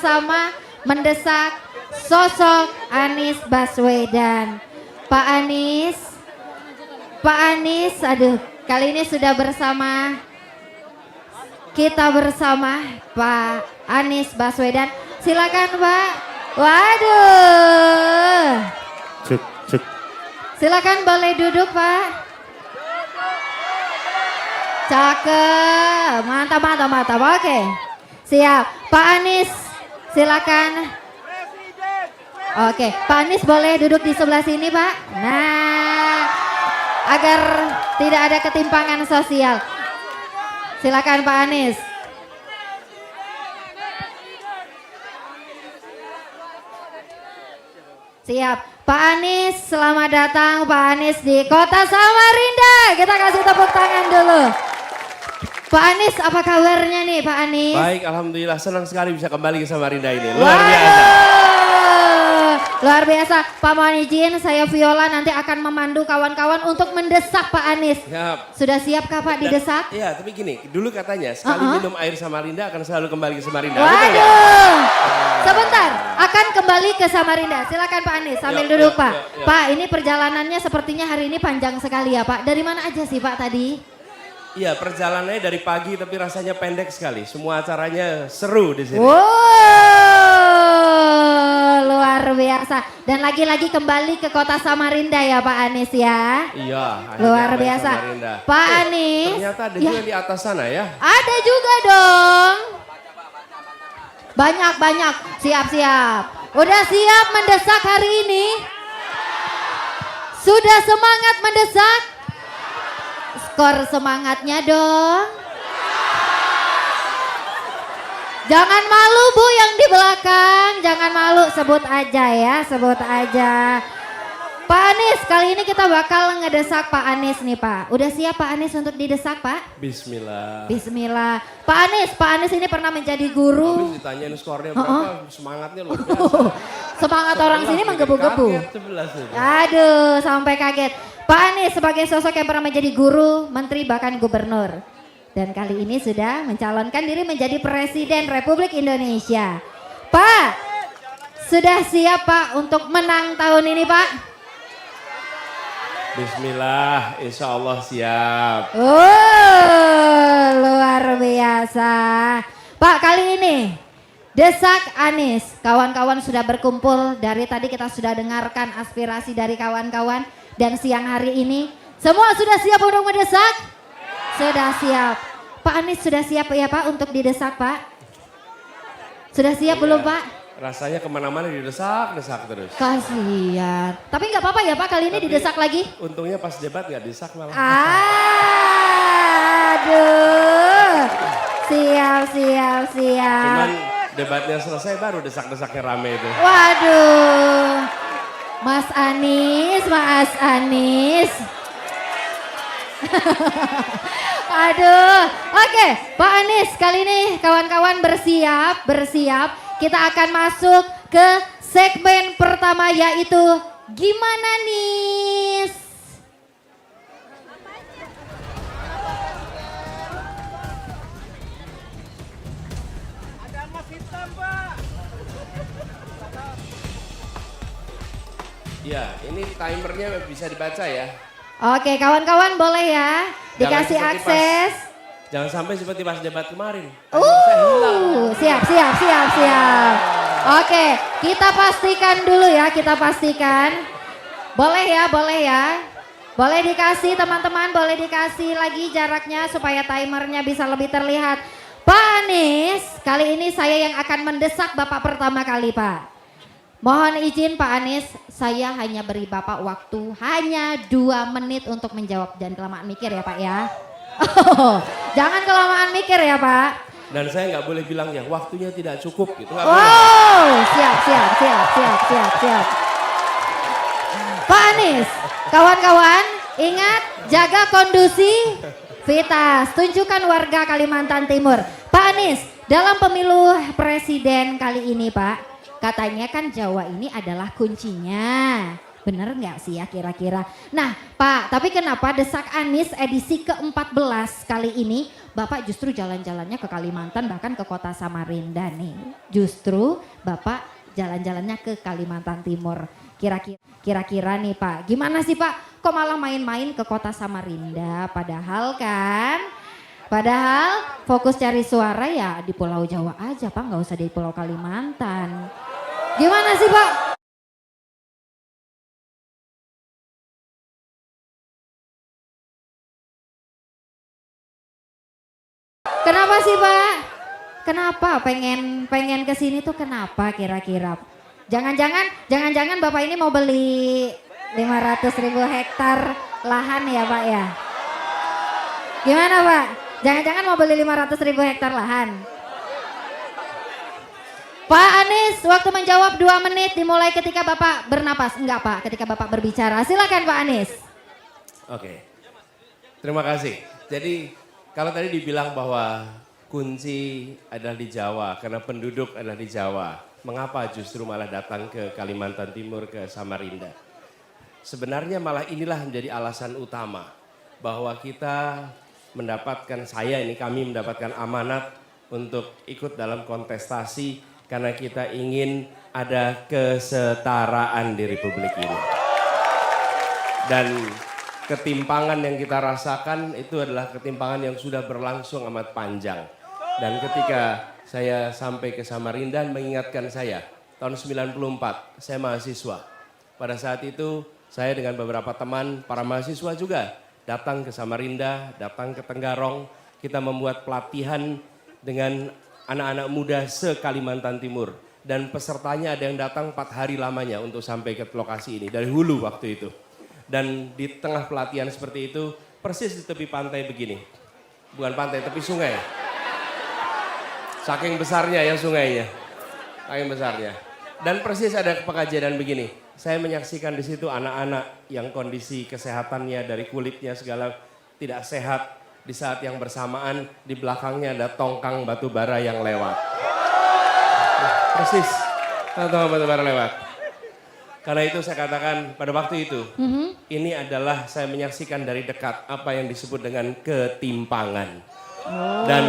sama-sama mendesak sosok Anies Baswedan. Pak Anies, aduh, kali ini sudah bersama kita bersama Pak Anies Baswedan. Silakan Pak. Waduh. Cek. Silakan boleh duduk Pak. Cakep, mantap. Oke, siap. Pak Anies, silakan. Oke, Pak Anies boleh duduk di sebelah sini Pak. Nah, agar tidak ada ketimpangan sosial. Silakan Pak Anies. Siap. Pak Anies, selamat datang Pak Anies di Kota Samarinda. Kita kasih tepuk tangan dulu. Pak Anies, apa kabarnya nih Pak Anies? Baik, alhamdulillah senang sekali bisa kembali ke Samarinda ini. Luar biasa. Luar biasa. Pak mohon izin, saya Viola nanti akan memandu kawan-kawan untuk mendesak Pak Anies. Siap. Sudah siapkah Pak didesak? Iya, tapi gini, dulu katanya sekali minum air Samarinda akan selalu kembali ke Samarinda. Waduh. Betul nggak? Sebentar, akan kembali ke Samarinda. Silakan Pak Anies sambil duduk Pak. Pak, ini perjalanannya sepertinya hari ini panjang sekali ya Pak. Dari mana aja sih Pak tadi? Iya, perjalanannya dari pagi tapi rasanya pendek sekali. Semua acaranya seru di sini. Wow, luar biasa. Dan lagi-lagi kembali ke Kota Samarinda ya Pak Anies ya. Iya, Luar akhirnya biasa. Samarinda. Pak Anies. Ternyata ada juga di atas sana ya. Ada juga dong. Banyak. Siap. Udah siap mendesak hari ini? Sudah semangat mendesak? Skor semangatnya dong. Jangan malu Bu yang di belakang, jangan malu, sebut aja ya, sebut aja. Pak Anies, kali ini kita bakal ngedesak Pak Anies nih Pak. Udah siap Pak Anies untuk didesak Pak? Bismillah. Bismillah. Pak Anies ini pernah menjadi guru. Habis ditanyain skornya berapa, semangatnya luar biasa. Semangat orang sini menggebu-gebu. Kaget 11 itu. Aduh, sampai kaget. Pak Anies sebagai sosok yang pernah menjadi guru, menteri bahkan gubernur. Dan kali ini sudah mencalonkan diri menjadi Presiden Republik Indonesia. Pak, sudah siap Pak untuk menang tahun ini Pak? Bismillah, insya Allah siap. Luar biasa. Pak, kali ini desak Anies. Kawan-kawan sudah berkumpul, dari tadi kita sudah dengarkan aspirasi dari kawan-kawan. Dan siang hari ini semua sudah siap untuk mendesak? Sudah siap. Pak Anies sudah siap ya Pak untuk didesak Pak? Sudah siap belum Pak? Rasanya kemana-mana didesak terus. Kasihan. Tapi nggak apa-apa ya Pak, kali ini didesak lagi? Untungnya pas debat nggak didesak malah. Aduh. Siap. Cuman debatnya selesai baru desak-desaknya rame itu. Waduh. Mas Anies. Aduh, oke Pak Anies, kali ini kawan-kawan bersiap. Kita akan masuk ke segmen pertama yaitu Gimana Nis? Ada emas hitam Pak. Ya, ini timernya bisa dibaca ya. Oke, kawan-kawan boleh ya dikasih Jangan akses. Jangan sampai seperti pas debat kemarin. Siap. Oke, kita pastikan dulu ya, Boleh ya. Boleh dikasih teman-teman, boleh dikasih lagi jaraknya supaya timernya bisa lebih terlihat. Pak Anies, kali ini saya yang akan mendesak Bapak pertama kali Pak. Mohon izin Pak Anies, saya hanya beri Bapak waktu hanya 2 menit untuk menjawab. Jangan kelamaan mikir ya Pak ya. Jangan kelamaan mikir ya Pak. Dan saya nggak boleh bilang ya waktunya tidak cukup gitu. Siap. Pak Anies, kawan-kawan ingat jaga kondusivitas. Tunjukkan warga Kalimantan Timur. Pak Anies, dalam pemilu presiden kali ini Pak. Katanya kan Jawa ini adalah kuncinya. Bener nggak sih ya kira-kira? Nah Pak, tapi kenapa Desak Anies edisi ke-14 kali ini Bapak justru jalan-jalannya ke Kalimantan bahkan ke kota Samarinda nih. Justru Bapak jalan-jalannya ke Kalimantan Timur. Kira-kira nih Pak, gimana sih Pak? Kok malah main-main ke kota Samarinda? Padahal fokus cari suara ya di Pulau Jawa aja Pak, nggak usah di Pulau Kalimantan. Gimana sih Pak? Kenapa sih Pak? Kenapa pengen ke sini tuh kenapa kira-kira? Jangan-jangan Bapak ini mau beli 500.000 hektar lahan ya Pak ya? Gimana Pak? Jangan-jangan mau beli 500.000 hektar lahan? Pak Anies, waktu menjawab 2 menit dimulai ketika Bapak bernapas. Enggak Pak, ketika Bapak berbicara. Silakan Pak Anies. Oke, terima kasih. Jadi kalau tadi dibilang bahwa kunci adalah di Jawa, karena penduduk adalah di Jawa. Mengapa justru malah datang ke Kalimantan Timur, ke Samarinda? Sebenarnya malah inilah menjadi alasan utama bahwa kita kami mendapatkan amanat untuk ikut dalam kontestasi karena kita ingin ada kesetaraan di Republik ini. Dan ketimpangan yang kita rasakan itu adalah ketimpangan yang sudah berlangsung amat panjang. Dan ketika saya sampai ke Samarinda mengingatkan saya, tahun 94 saya mahasiswa. Pada saat itu saya dengan beberapa teman, para mahasiswa juga datang ke Samarinda, datang ke Tenggarong. Kita membuat pelatihan dengan anak-anak muda se-Kalimantan Timur. Dan pesertanya ada yang datang 4 hari lamanya untuk sampai ke lokasi ini, dari hulu waktu itu. Dan di tengah pelatihan seperti itu, persis di tepi pantai begini. Bukan pantai, tepi sungai. Saking besarnya ya sungainya. Saking besarnya. Dan persis ada kejadian begini. Saya menyaksikan di situ anak-anak yang kondisi kesehatannya dari kulitnya segala tidak sehat. Di saat yang bersamaan di belakangnya ada tongkang batu bara yang lewat. Persis, tongkang batu bara lewat. Karena itu saya katakan pada waktu itu, ini adalah saya menyaksikan dari dekat apa yang disebut dengan ketimpangan. Dan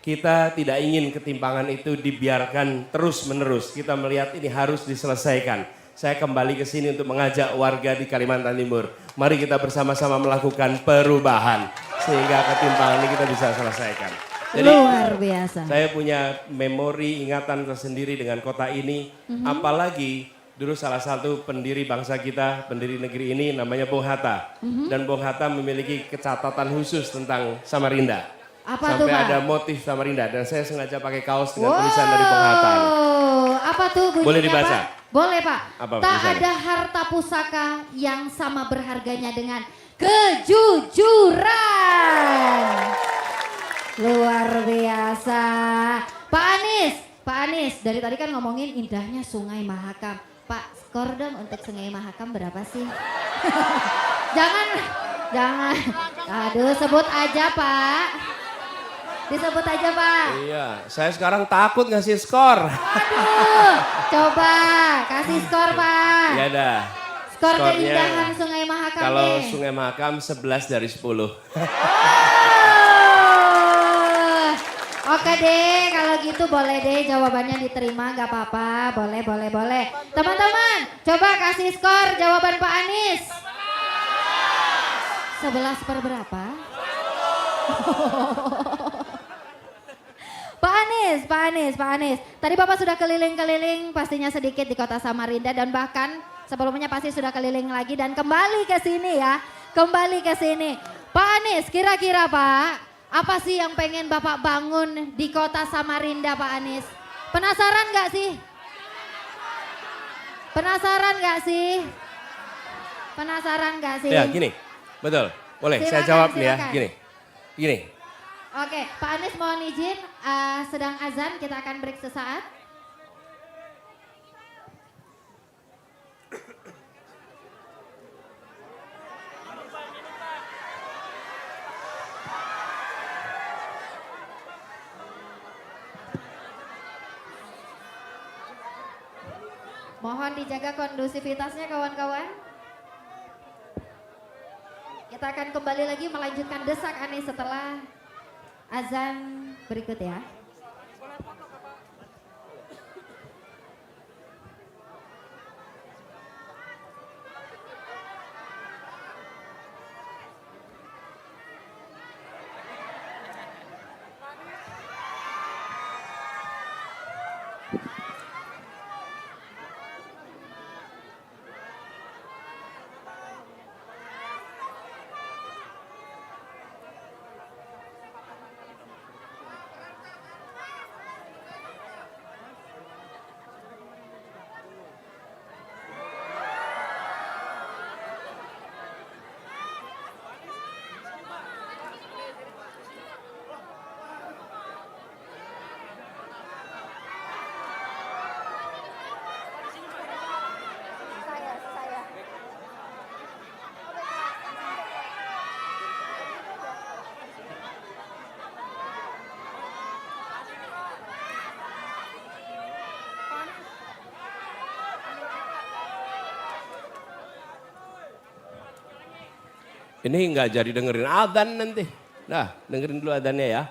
kita tidak ingin ketimpangan itu dibiarkan terus menerus. Kita melihat ini harus diselesaikan. Saya kembali ke sini untuk mengajak warga di Kalimantan Timur. Mari kita bersama-sama melakukan perubahan. Sehingga ketimpangan ini kita bisa selesaikan. Jadi, luar biasa. Saya punya memori ingatan tersendiri dengan kota ini. Apalagi dulu salah satu pendiri bangsa kita, pendiri negeri ini namanya Bung Hatta. Dan Bung Hatta memiliki catatan khusus tentang Samarinda. Apa Sampai tuh, Pak? ada motif Samarinda dan saya sengaja pakai kaos dengan tulisan dari Bung Hatta. Apa tuh bunyinya Boleh dibaca? Pak? Boleh Pak. Apa Tak tulisannya? ada harta pusaka yang sama berharganya dengan kejujuran. Luar biasa. Pak Anies dari tadi kan ngomongin indahnya Sungai Mahakam. Pak, skor dong untuk Sungai Mahakam berapa sih? Jangan. Aduh, sebut aja Pak. Disebut aja Pak. Iya, saya sekarang takut ngasih skor. Aduh, coba kasih skor Pak. Ya dah. Skor Skornya, keindahan Sungai Mahakam kalau deh. Sungai Mahakam 11 dari 10. Oke deh, kalau gitu boleh deh jawabannya diterima, gak apa-apa, boleh. Teman-teman, coba kasih skor jawaban Pak Anies. 11 per berapa? Pak Anies. Tadi Bapak sudah keliling-keliling pastinya sedikit di kota Samarinda dan bahkan sebelumnya pasti sudah keliling lagi dan kembali ke sini ya. Pak Anies, kira-kira Pak, apa sih yang pengen Bapak bangun di kota Samarinda Pak Anies? Penasaran gak sih? Ya gini, betul. Boleh saya Silakan, jawab nih ya, silakan. gini. Oke, Pak Anies mohon izin, sedang azan, kita akan break sesaat. Mohon dijaga kondusivitasnya kawan-kawan. Kita akan kembali lagi melanjutkan Desak Anies setelah azan berikut ya. Ini nggak jadi dengerin adzan nanti. Nah, dengerin dulu adzannya ya.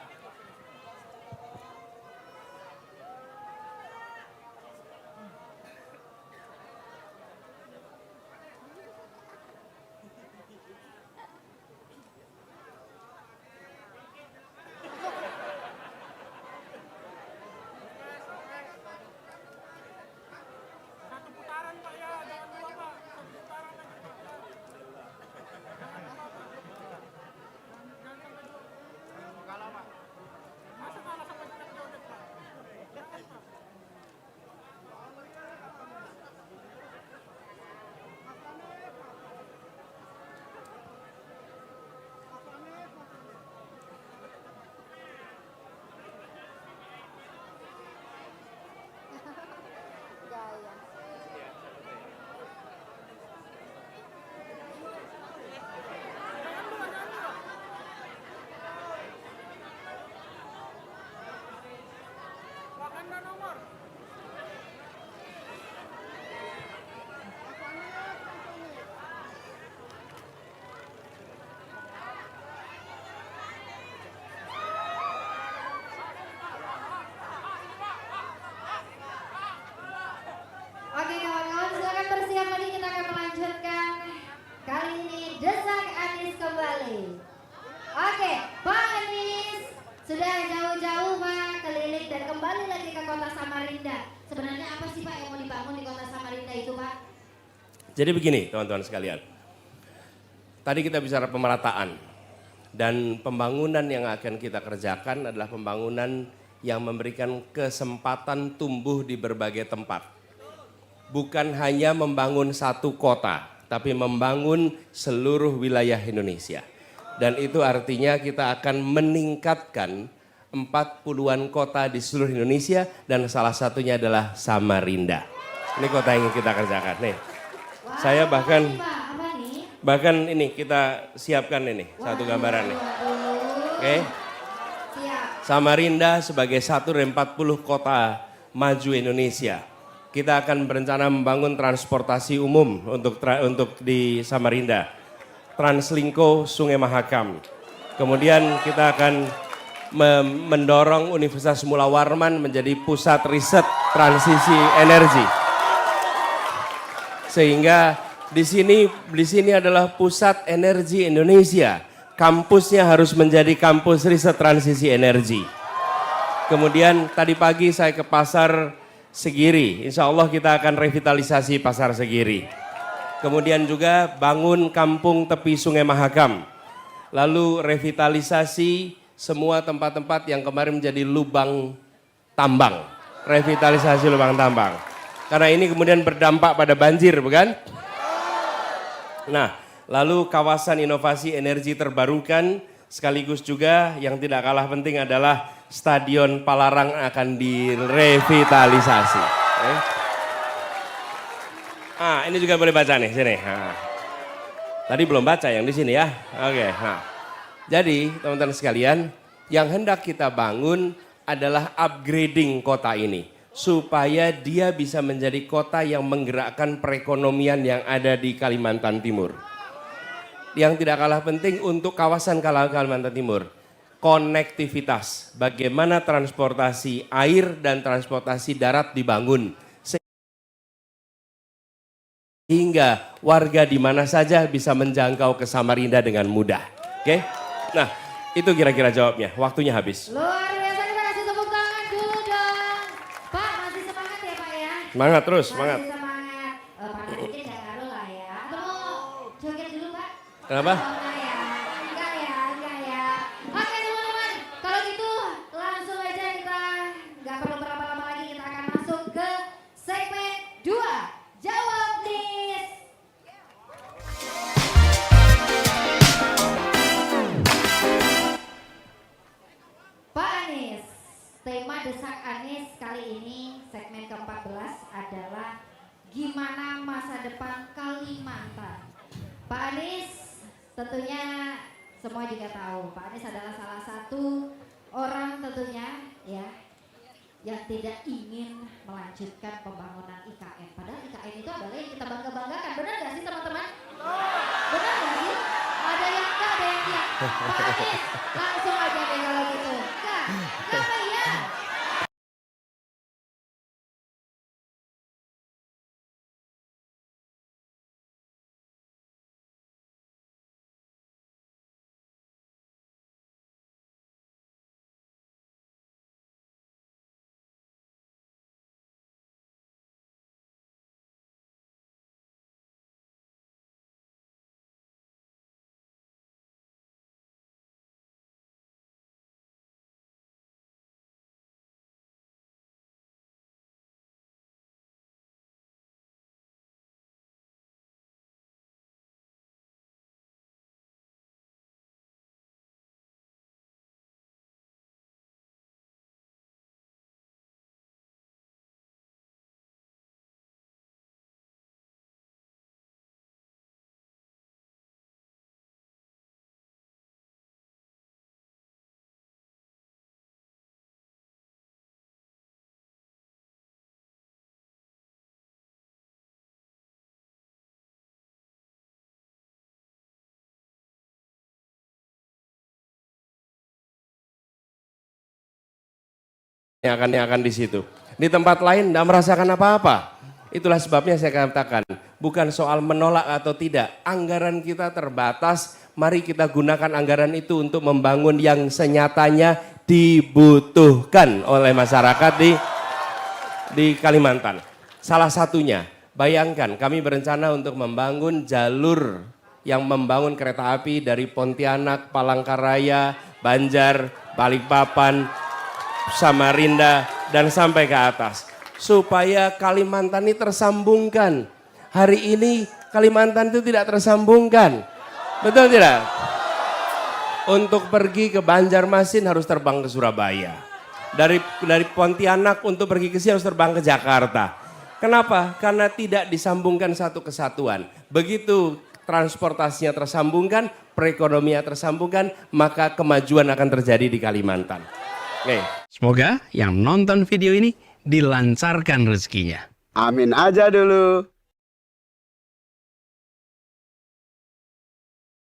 Oke kawan-kawan, silakan bersiap lagi, kita akan melanjutkan kali ini Desak Anies kembali. Oke, Pak Anies sudah jauh-jauh Pak keliling dan kembali lagi ke kota Samarinda. Sebenarnya apa sih Pak yang mau dibangun di kota Samarinda itu Pak? Jadi begini teman-teman sekalian. Tadi kita bicara pemerataan dan pembangunan yang akan kita kerjakan adalah pembangunan yang memberikan kesempatan tumbuh di berbagai tempat. Bukan hanya membangun satu kota, tapi membangun seluruh wilayah Indonesia. Dan itu artinya kita akan meningkatkan 40-an kota di seluruh Indonesia dan salah satunya adalah Samarinda. Ini kota yang ingin kita kerjakan nih. Saya bahkan ini kita siapkan ini satu gambaran nih. Oke. Samarinda sebagai satu dari 40 kota maju Indonesia. Kita akan berencana membangun transportasi umum untuk di Samarinda. Translinko Sungai Mahakam. Kemudian kita akan mendorong Universitas Mula Warman menjadi pusat riset transisi energi. Sehingga di sini adalah pusat energi Indonesia. Kampusnya harus menjadi kampus riset transisi energi. Kemudian tadi pagi saya ke pasar Segiri, insya Allah kita akan revitalisasi pasar Segiri. Kemudian juga bangun kampung tepi Sungai Mahakam. Lalu revitalisasi semua tempat-tempat yang kemarin menjadi lubang tambang. Revitalisasi lubang tambang. Karena ini kemudian berdampak pada banjir, bukan? Nah, lalu kawasan inovasi energi terbarukan sekaligus juga yang tidak kalah penting adalah Stadion Palarang akan direvitalisasi. Ini juga boleh baca nih sini. Tadi belum baca yang di sini ya. Oke. Jadi teman-teman sekalian, yang hendak kita bangun adalah upgrading kota ini supaya dia bisa menjadi kota yang menggerakkan perekonomian yang ada di Kalimantan Timur. Yang tidak kalah penting untuk kawasan Kalimantan Timur, konektivitas, bagaimana transportasi air dan transportasi darat dibangun sehingga warga di mana saja bisa menjangkau ke Samarinda dengan mudah. Oke? Nah, itu kira-kira jawabnya. Waktunya habis. Luar biasa, kita kasih tepuk tangan dulu dong. Pak, masih semangat ya Pak ya? Semangat terus, semangat. Masih semangat. Pak mungkin gak ngaruh lah ya. Atau mau joget dulu Pak? Kenapa? Oh, enggak ya, enggak ya, enggak ya. Oke teman-teman, kalau gitu langsung aja kita nggak perlu berlama-lama lagi, kita akan masuk ke segmen 2. Jawab please. Pak Anies, tema Desak Anies kali ini segmen ke-14 adalah gimana masa depan Kalimantan. Pak Anies, tentunya semua juga tahu Pak Anies adalah salah satu orang tentunya ya yang tidak ingin melanjutkan pembangunan IKN. Padahal IKN itu adalah yang kita bangga-banggakan. Benar gak sih teman-teman? Benar gak sih? Ada yang enggak, ada yang iya. Pak Anies, langsung aja deh kalau gitu. Enggak apa iya? Yang akan di situ. Di tempat lain tidak merasakan apa-apa. Itulah sebabnya saya katakan, bukan soal menolak atau tidak. Anggaran kita terbatas, mari kita gunakan anggaran itu untuk membangun yang senyatanya dibutuhkan oleh masyarakat di Kalimantan. Salah satunya, bayangkan kami berencana untuk membangun jalur yang membangun kereta api dari Pontianak, Palangkaraya, Banjar, Balikpapan, Samarinda dan sampai ke atas supaya Kalimantan ini tersambungkan. Hari ini Kalimantan itu tidak tersambungkan, betul tidak? Untuk pergi ke Banjarmasin harus terbang ke Surabaya, dari Pontianak untuk pergi ke sini harus terbang ke Jakarta. Kenapa? Karena tidak disambungkan satu kesatuan. Begitu transportasinya tersambungkan, perekonomian tersambungkan, maka kemajuan akan terjadi di Kalimantan. Oke. Semoga yang nonton video ini dilancarkan rezekinya. Amin aja dulu.